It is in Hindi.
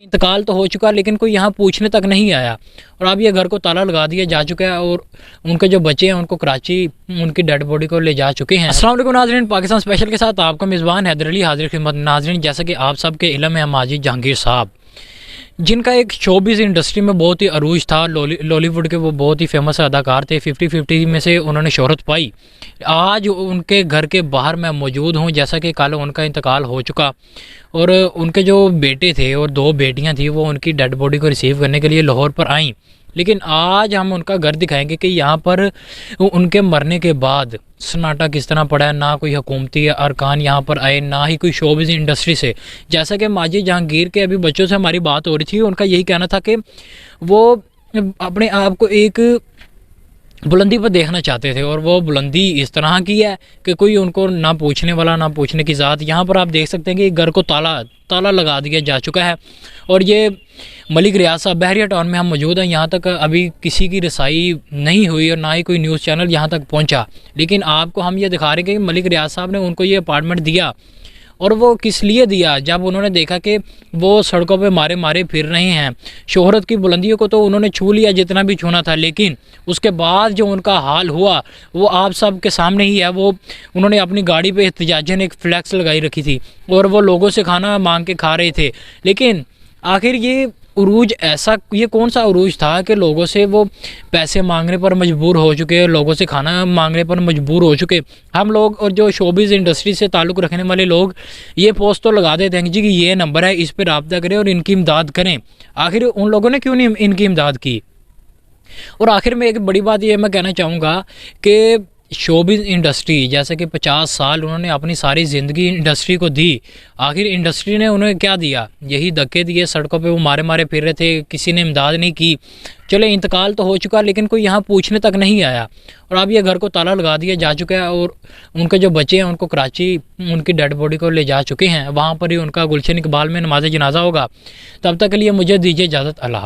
इंतकाल तो हो चुका लेकिन कोई यहाँ पूछने तक नहीं आया और अब ये घर को ताला लगा दिया जा चुका है और उनके जो बच्चे हैं उनको कराची उनकी डेड बॉडी को ले जा चुके हैं। अस्सलाम वालेकुम नाज़रीन, पाकिस्तान स्पेशल के साथ आपका मेज़बान हैदर अली हाजिर खिदमत। नाज़रीन, जैसा कि आप सबके इल्म है, माजिद जहांगीर साहब जिनका एक शोबिज़ इंडस्ट्री में बहुत ही अरूज था, लॉलीवुड के वो बहुत ही फेमस अदाकार थे। 50-50 में से उन्होंने शोहरत पाई। आज उनके घर के बाहर मैं मौजूद हूँ, जैसा कि कल उनका इंतकाल हो चुका और उनके जो बेटे थे और 2 बेटियाँ थी वो उनकी डेड बॉडी को रिसीव करने के लिए लाहौर पर आईं। लेकिन आज हम उनका घर दिखाएंगे कि यहाँ पर उनके मरने के बाद सन्नाटा किस तरह पड़ा है। ना कोई हुकूमती अरकान यहाँ पर आए, ना ही कोई शोबिज़ इंडस्ट्री से। जैसा कि माजिद जहांगीर के अभी बच्चों से हमारी बात हो रही थी, उनका यही कहना था कि वो अपने आप को एक बुलंदी पर देखना चाहते थे और वो बुलंदी इस तरह की है कि कोई उनको ना पूछने वाला ना पूछने की ज़ात। यहाँ पर आप देख सकते हैं कि घर को ताला लगा दिया जा चुका है और ये मलिक रियाज साहब बहरिया टाउन में हम मौजूद हैं। यहाँ तक अभी किसी की रसाई नहीं हुई और ना ही कोई न्यूज़ चैनल यहाँ तक पहुँचा, लेकिन आपको हम ये दिखा रहे हैं कि मलिक रियाज साहब ने उनको ये अपार्टमेंट दिया और वो किस लिए दिया। जब उन्होंने देखा कि वो सड़कों पे मारे फिर रहे हैं, शोहरत की बुलंदियों को तो उन्होंने छू लिया जितना भी छूना था, लेकिन उसके बाद जो उनका हाल हुआ वो आप सब के सामने ही है। वो उन्होंने अपनी गाड़ी पे एहतजाजन एक फ्लैक्स लगाई रखी थी और वो लोगों से खाना मांग के खा रहे थे। लेकिन आखिर ये उरूज ऐसा, ये कौन सा उरूज था कि लोगों से वो पैसे मांगने पर मजबूर हो चुके, लोगों से खाना मांगने पर मजबूर हो चुके। हम लोग और जो शोबिज़ इंडस्ट्री से ताल्लुक़ रखने वाले लोग ये पोस्ट तो लगा देते हैं जी कि ये नंबर है, इस पर रब्ता करें और इनकी इमदाद करें। आखिर उन लोगों ने क्यों नहीं इनकी इमदाद की। और आखिर में एक बड़ी बात ये मैं कहना चाहूँगा कि शोबिज़ इंडस्ट्री, जैसे कि 50 साल उन्होंने अपनी सारी ज़िंदगी इंडस्ट्री को दी, आखिर इंडस्ट्री ने उन्हें क्या दिया? यही धक्के दिए, सड़कों पे वो मारे फिर रहे थे, किसी ने इमदाद नहीं की। चले इंतकाल तो हो चुका लेकिन कोई यहाँ पूछने तक नहीं आया और अब ये घर को ताला लगा दिया जा चुका है और उनके जो बच्चे हैं उनको कराची उनकी डेड बॉडी को ले जा चुके हैं। वहाँ पर ही उनका गुलशन इकबाल में नमाज जनाजा होगा। तब तक के लिए मुझे दीजिए इजाज़त। अल्लाह हाफ़िज़।